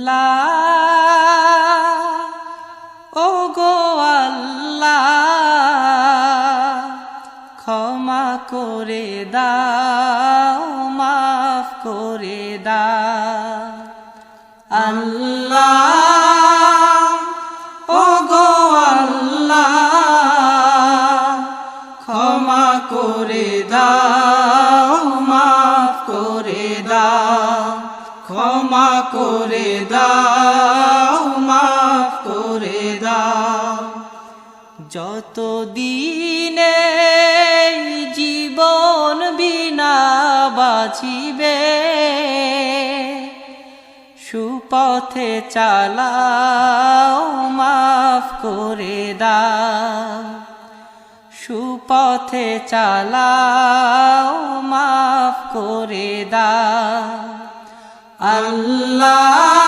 আল্লাহ ও গো আল্লাহ ক্ষমা করে দাও মাফ করে দাও আল্লাহ ও গো আল্লাহ ক্ষমা করে দাও মাফ করে দাও ক্ষমা করে দাও মাফ করে দাও যতদিনে জীবন বিনা বাঁচিবে সুপথে চালাও মাফ করে দাও সুপথে চালাও মাফ করে দাও আল্লাহ।